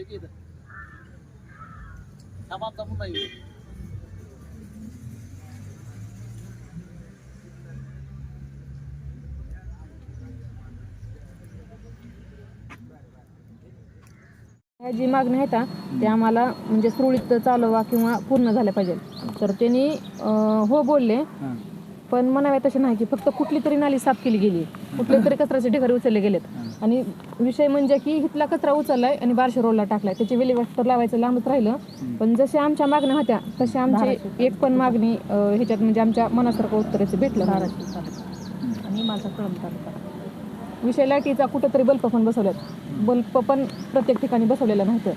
ह्या जी मागणी आहेत ते आम्हाला म्हणजे सुरळीत चालवा किंवा पूर्ण झाल्या पाहिजे. तर त्यांनी हो बोलले, पण म्हणावे तसे नाही की फक्त कुठली तरी नाली साफ केली गेली, कुठले तरी कचऱ्याचे ढिगारे उचलले गेलेत. आणि विषय म्हणजे की इथला कचरा उचललाय आणि बारशे रोडला टाकलाय, त्याची विल्हेवाट तर लावायचं लांबच राहिलं. पण जसे आमच्या मागण्या होत्या तसे आमची एक पण मागणी ह्याच्यात म्हणजे आमच्या मनासारखं उत्तराचं भेटलं आणि माझा कळम विषय लाईटीचा कुठंतरी बल्ब पण बसवल्यात, बल्ब पण प्रत्येक ठिकाणी बसवलेला नव्हतं.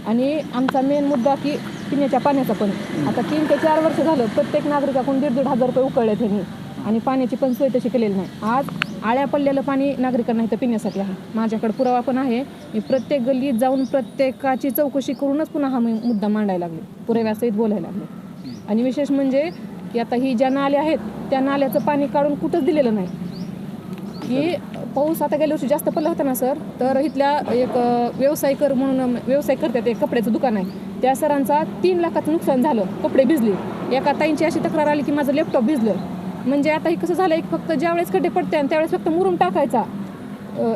आणि आमचा मेन मुद्दा की पिण्याच्या पाण्याचा पण आता 3 ते 4 वर्ष झालं प्रत्येक नागरिकाकडून 1,500 रुपये उकळले त्यांनी आणि पाण्याची पण सोय तशी केलेली नाही. आज आळ्या पडलेलं पाणी नागरिकांना इथं पिण्यासाठी आहे. माझ्याकडे पुरावा पण आहे. मी प्रत्येक गल्लीत जाऊन प्रत्येकाची चौकशी करूनच पुन्हा हा मुद्दा मांडायला लागले, पुराव्यासहित बोलायला लागले. आणि विशेष म्हणजे की आता ही ज्या नाल्या आहेत त्या नाल्याचं पाणी काढून कुठंच दिलेलं नाही. की पाऊस आता गेल्या वर्षी जास्त पडला होता ना सर, तर इथल्या एक व्यवसायकर म्हणून व्यवसाय करतात, एक कपड्याचं दुकान आहे, त्या सरांचा 3 लाखाचं नुकसान झालं, कपडे भिजले. एका ताईंची अशी तक्रार आली की माझं लॅपटॉप भिजलं. म्हणजे आता हे कसं झालं, एक फक्त ज्यावेळेस खड्डे पडते आणि त्यावेळेस फक्त मुरुम टाकायचा,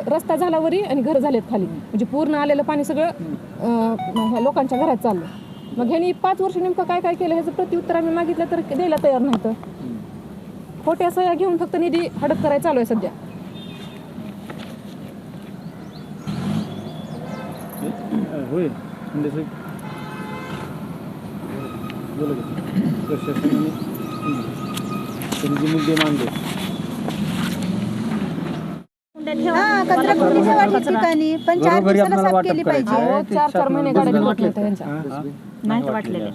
रस्ता झाला वरी आणि घर झालेत खाली, म्हणजे पूर्ण आलेलं पाणी सगळं लोकांच्या घरात चाललं. मग ह्यांनी 5 वर्ष नेमकं काय काय केलं ह्याचं प्रत्युत्तर आम्ही मागितलं तर द्यायला तयार नव्हतं. खोट्या सह्या घेऊन फक्त निधी हडप करायला चालू आहे सध्या. होय प्रशासनाने मुद्दे मांडले. कचरा कुंडीच्या वाटेत ठिकाणी पण 4 दिवसाला साफ केली पाहिजे. 4 महिने गाड्या वाटल्या त्यांच्या नाही वाटलेले.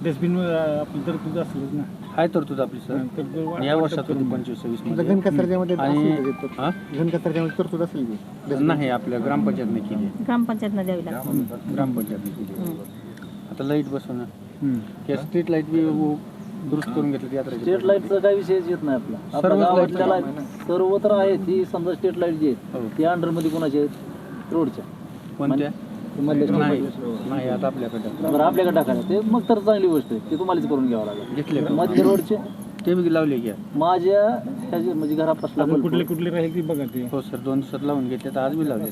डस्टबिन आपण तरतूद असेलच ना, आहे तरतूद आपली सर या वर्षात 25-26 मध्ये. घनकचऱ्यामध्ये आणि घनकचऱ्यामध्ये तरतूद असेल की नाही, आपल्या ग्रामपंचायतने केली, ग्रामपंचायतनं द्यावी लागते. ग्रामपंचायतने केली. आता लाईट बसवणं, स्ट्रीट लाईट बी दुरुस्त करून घेतली. यात्रा स्ट्रीट लाईटचा काही विषयच येत नाही आपला. आपल्या सर्वत्र आहे ती समजा स्ट्रीट लाईट जी आहेत ती अंडरमध्ये कोणाच्या आहेत, रोडच्या. कोणत्या नाही आता आपल्याकडे. बरं आपल्याकडे टाकायला ते मग तर चांगली गोष्ट आहे, ती तुम्हालाच करून घ्यावं लागेल. घेतले मध्य रोडचे ते बी लावले की माझ्या ह्याचे म्हणजे घरापासून कुठले राहील ती बघा ते. हो सर 2 दिवसात लावून घेतले, तर आज बी लावले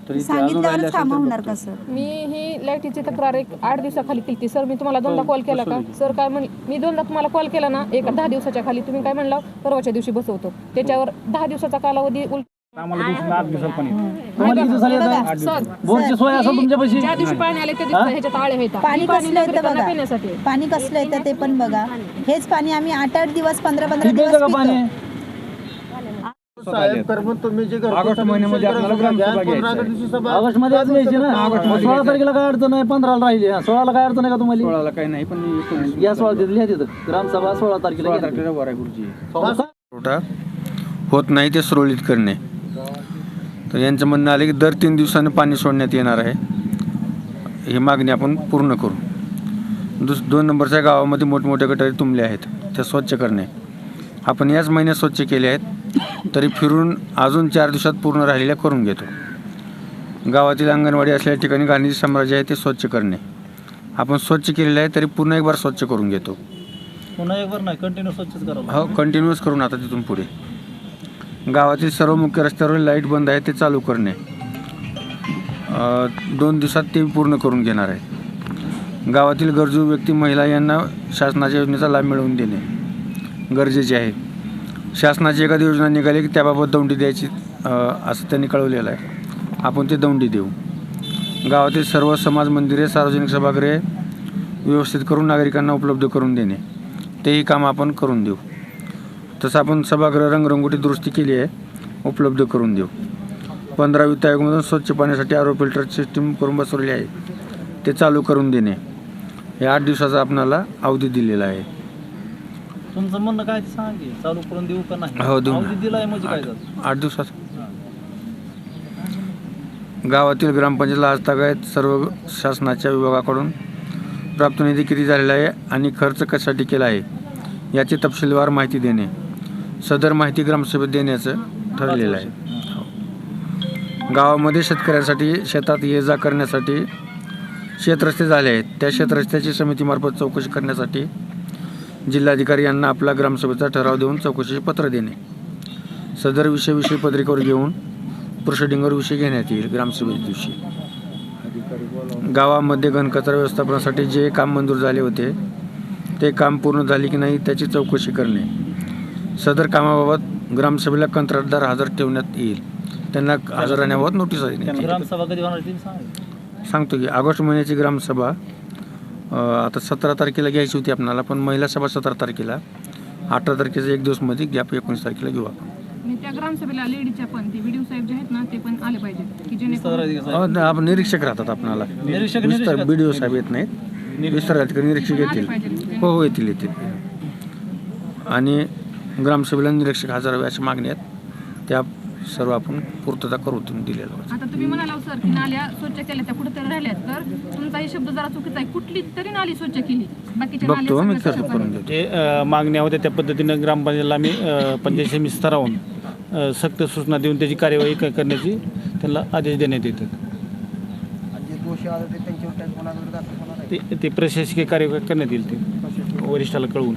तरी सांगितल्यावरच कामं होणार का सर? मी ही लाईटीची तक्रार एक 8 दिवसाखाली केली. सर मी तुम्हाला 2दा कॉल केला का सर? काय म्हण, मी 2दा तुम्हाला कॉल केला ना, एका 10 दिवसाच्या खाली. तुम्ही काय म्हणला परवाच्या दिवशी बसवतो, त्याच्यावर 10 दिवसाचा कालावधी आम्हाला 8 दिवसाला पाणी. तुम्हाला किती झाले आता? बोरची सोय असेल तुमच्यापाशी? ज्या दिवशी पाणी आले त्या दिवशी ह्याच्यात आळे आहेत. पाणी कसलं येतं बघा, पिण्यासाठी पाणी कसलं येतं ते पण बघा. हेच पाणी आम्ही 8-8 दिवस 15-15 किती दिवस येतं का पाणी? साहेब तर मग तुम्ही जे ऑगस्ट महिन्यामध्ये आपल्याला ग्रामसभा घ्यायची. ऑगस्ट मध्ये आज घ्यायची ना. 16 तारखेला काय अडचण नाही, 15ला राहिली. 16ला काय अडचण आहे का तुम्हाला? 16ला काही नाही, पण या 16 तिथं लिहा तिथं ग्रामसभा 16 तारखेला तारखेला वराय गुरुजी पुरवठा होत नाही ते सुरळीत करणे. तर यांचं म्हणणं आले की दर 3 दिवसांनी पाणी सोडण्यात येणार आहे, ही मागणी आपण पूर्ण करू. 2 नंबरच्या गावामध्ये मोठमोठे गटारी तुंबले आहेत, ते स्वच्छ करणे. आपण याच महिन्यात स्वच्छ केले आहेत, तरी फिरून अजून 4 दिवसात पूर्ण राहिलेल्या करून घेतो. गावातील अंगणवाडी असलेल्या ठिकाणी गांधी साम्राज्य आहे ते स्वच्छ करणे. आपण स्वच्छ केलेलं आहे तरी पुन्हा एक बार स्वच्छ करून घेतो. पुन्हा एक बार नाही, कंटिन्यू स्वच्छच करा. हो कंटिन्यूअस करून आता तिथून पुढे. गावातील सर्व मुख्य रस्त्यावर लाईट बंद आहे ते चालू करणे. 2 दिवसात ते पूर्ण करून घेणार आहे. गावातील गरजू व्यक्ती महिला यांना शासनाच्या योजनेचा लाभ मिळवून देणे गरजेचे आहे. शासनाची एखादी योजना निघाली की त्याबाबत दौंडी द्यायची असं त्यांनी कळवलेलं आहे. आपण ते दौंडी देऊ. गावातील सर्व समाज मंदिरे सार्वजनिक सभागृहे व्यवस्थित करून नागरिकांना उपलब्ध करून देणे, तेही काम आपण करून देऊ. तसं आपण सभागृह रंगरंगोटी दुरुस्ती केली आहे, उपलब्ध करून देऊ. 15 वित्त आयोगामधून स्वच्छ पाण्यासाठी आरो फिल्टर सिस्टीम करून बसवलेली आहे, ते चालू करून देणे. हे 8 दिवसाचा आपणाला अवधी दिलेला आहे. तुमचं म्हणणं काय ते सांगा की चालू करून देऊ का नाही? हो देऊ. अवधी दिलाय म्हणजे काय झालं? 8 दिवसात. गावातील ग्रामपंचायतीला आजतागायत सर्व शासनाच्या विभागाकडून प्राप्त निधी किती झालेला आहे आणि खर्च कशासाठी केला आहे याची तपशीलवार माहिती देणे. सदर माहिती ग्रामसभेत देण्याचं ठरलेलं आहे. गावामध्ये शेतकऱ्यांसाठी शेतात ये जा करण्यासाठी शेतरस्ते झाले आहेत. त्या शेतरस्त्याची समितीमार्फत चौकशी करण्यासाठी जिल्हाधिकारी यांना आपला ग्रामसभेचा ठराव देऊन चौकशीचे पत्र देणे. सदर विषय पत्रिकेवर घेऊन प्रोसिडिंगवर विषय घेण्यात येईल. ग्रामसभेच्या दिवशी गावामध्ये घनकचरा व्यवस्थापनासाठी जे काम मंजूर झाले होते ते काम पूर्ण झाले की नाही त्याची चौकशी करणे. सदर कामाबाबत ग्रामसभेला कंत्राटदार हजर ठेवण्यात येईल. त्यांना हजर राहण्याबाबत नोटीस देण्यात येईल. ग्रामसभा कधी होणार ते सांगा. सांगतो की ऑगस्ट महिन्याची ग्रामसभा आता 17 तारखेला घ्यायची होती आपल्याला, पण महिला सभा 17 तारखेला, 18 तारखेचा एक दिवस मध्ये गॅप 19 तारखेला घेऊ आपण. आणि त्या ग्रामसभेला लेडीजच्या पण ते व्हिडिओ साहेब जे आहेत ना ते पण आले पाहिजे की जेणेकरून आपण निरीक्षक राहतात आपल्याला. BDO साहेब येत नाहीत, विस्तार अधिकारी निरीक्षक येतील. हो येतील. आणि ग्रामसभेला निरीक्षक हजर हवे अशी मागणी आहेत. त्या सर्व आपण पूर्तता करू दिलेलं. आता तुम्ही म्हणाला सर की नाल्या स्वच्छ केल्या त्या कुठेतरी राहिल्यात, तर तुमचा हे शब्द जरा चुकीचा आहे. कुठली तरी नाली स्वच्छ केली, बाकीच्या बघतो मी नाल्या तसं करून देतो. जे मागण्या होत्या त्या पद्धतीनं ग्रामपंचायतला आम्ही पंचायत समिती स्तरावरून सक्त सूचना देऊन त्याची कार्यवाही करण्याची त्यांना आदेश देण्यात येतात. ते प्रशासकीय कार्यवाही करण्यात येईल. ते वरिष्ठाला कळवून.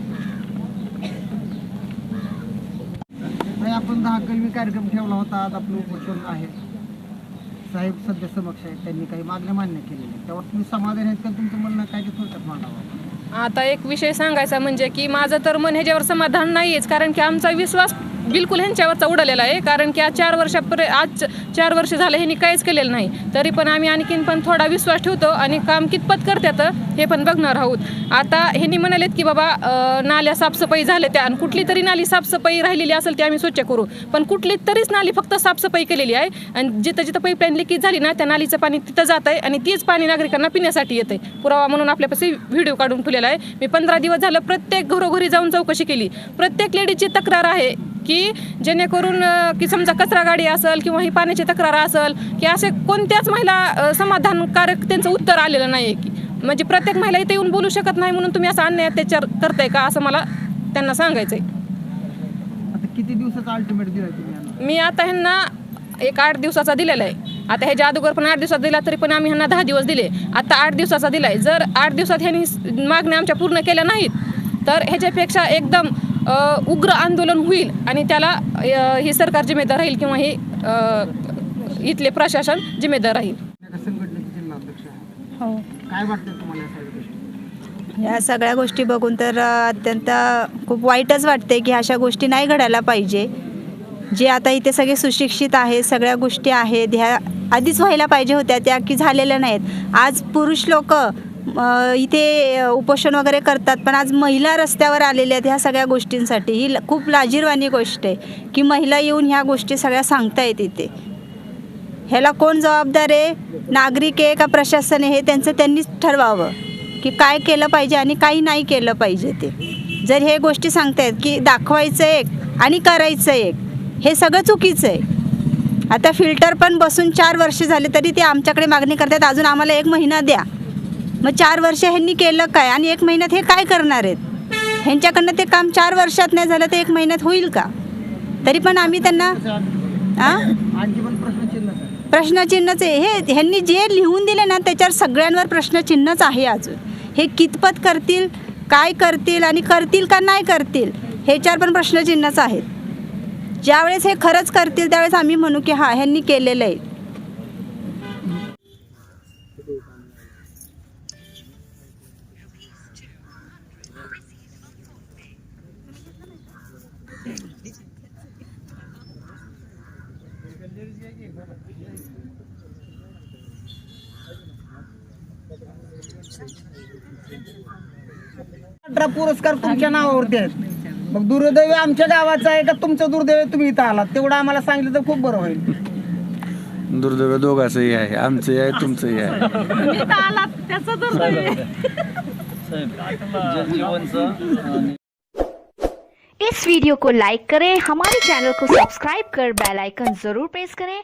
आपण 10 कलमी कार्यक्रम ठेवला होता. आज आपलं उपोषण आहे. साहेब सध्या समक्ष आहेत, त्यांनी काही मागण्या मान्य केलेल्या. त्यावर तुम्ही समाधान आहेत का? तुमचं म्हणणं काय ते थोडक्यात मांडावं. आता एक विषय सांगायचा म्हणजे की माझं तर मन ह्याच्यावर समाधान नाहीच, कारण की आमचा विश्वास बिलकुल ह्यांच्यावरचा उडालेला आहे. कारण की आज 4 वर्ष झाले ह्यांनी काहीच केलेलं नाही. तरी पण आम्ही आणखीन पण थोडा विश्वास ठेवतो आणि काम कितपत करतात हे पण बघणार आहोत. आता ह्यांनी म्हणालेत की बाबा नाल्या साफसफाई झाल्या त्या, आणि कुठली तरी नाली साफसफाई राहिलेली असेल ती आम्ही स्वच्छ करू. पण कुठली तरीच नाली फक्त साफसफाई केलेली आहे, आणि जिथं जिथं पाईपलाईन लिकेज झाली ना त्या नालीचं पाणी तिथं जात आहे, आणि तीच पाणी नागरिकांना पिण्यासाठी येते. पुरावा म्हणून आपल्यापाशी व्हिडिओ काढून ठेवलेला आहे. मी 15 दिवस झालं प्रत्येक घरोघरी जाऊन चौकशी केली. प्रत्येक लेडीजची तक्रार आहे की जेणेकरून की समजा कचरा गाडी असेल किंवा ही पाण्याची तक्रार असेल की असे कोणत्याच महिला समाधानकारक त्यांचं उत्तर आलेलं नाही की म्हणजे प्रत्येक महिला इथे येऊन बोलू शकत नाही म्हणून तुम्ही असं अन्याय अत्याचार करताय का, असं मला त्यांना सांगायचंय. आता किती दिवसाचा अल्टिमेट दिलाय तुम्ही? मी आता ह्यांना एक 8 दिवसाचा दिलेला आहे. आता ह्याच्या अगोदर पण 8 दिवसात दिला, तरी पण आम्ही ह्यांना 10 दिवस दिले. आता 8 दिवसाचा दिलाय. जर 8 दिवसात ह्यांनी मागण्या आमच्या पूर्ण केल्या नाहीत तर ह्याच्यापेक्षा एकदम उग्र आंदोलन होईल, आणि त्याला ही सरकार जिम्मेदार राहील किंवा हे इथले प्रशासन जिम्मेदार राहील. संघटनेचे जिल्हाध्यक्ष आहे. हो. काय वाटतं तुम्हाला या सगळ्या गोष्टी? या सगळ्या गोष्टी बघून तर अत्यंत खूप वाईटच वाटते की अशा गोष्टी नाही घडायला पाहिजे. जे आता इथे सगळे सुशिक्षित आहेत, सगळ्या गोष्टी आहेत, ह्या आधीच व्हायला पाहिजे होत्या, त्या की झालेल्या नाहीत. आज पुरुष लोक इथे उपोषण वगैरे करतात, पण आज महिला रस्त्यावर आलेल्या आहेत ह्या सगळ्या गोष्टींसाठी. ही खूप लाजिरवाणी गोष्ट आहे की महिला येऊन ह्या गोष्टी सगळ्या सांगतायत इथे. ह्याला कोण जबाबदार आहे? नागरिक आहे का प्रशासन आहे? हे त्यांनीच ठरवावं की काय केलं पाहिजे आणि काही नाही केलं पाहिजे. ते जर हे गोष्टी सांगतायत की दाखवायचं एक आणि करायचं एक, हे सगळं चुकीचं आहे. आता फिल्टर पण बसून 4 वर्ष झाले तरी ते आमच्याकडे मागणी करतात अजून आम्हाला 1 महिना द्या. मग 4 वर्ष ह्यांनी केलं काय आणि 1 महिन्यात हे काय करणार आहेत? ह्यांच्याकडनं ते काम 4 वर्षात नाही झालं तर 1 महिन्यात होईल का? तरी पण आम्ही त्यांना आणखी पण प्रश्नचिन्ह आहे. प्रश्नचिन्हच आहे. हे ह्यांनी जे लिहून दिले ना त्याच्यावर सगळ्यांवर प्रश्नचिन्हच आहे अजून. हे कितपत करतील, काय करतील आणि करतील का नाही करतील ह्याच्यावर पण प्रश्नचिन्हच आहेत. ज्यावेळेस हे खरंच करतील त्यावेळेस आम्ही म्हणू की हां ह्यांनी केलेलं आहे. पुरस्कार तुमच्या नावावरती आहेत. मग दुर्दैवी आमच्या गावाचा आहे का तुमचं दुर्दैवी तुम्ही इथं आलात? तेवढं आम्हाला सांगितलं तर खूप बरं होईल. दुर्दैव दोघांचंही आहे, आमचंही आहे तुमचंही आहे. इस वीडियो को लाइक करें, हमारे चैनल को सब्सक्राइब कर बेल आइकन जरूर प्रेस करें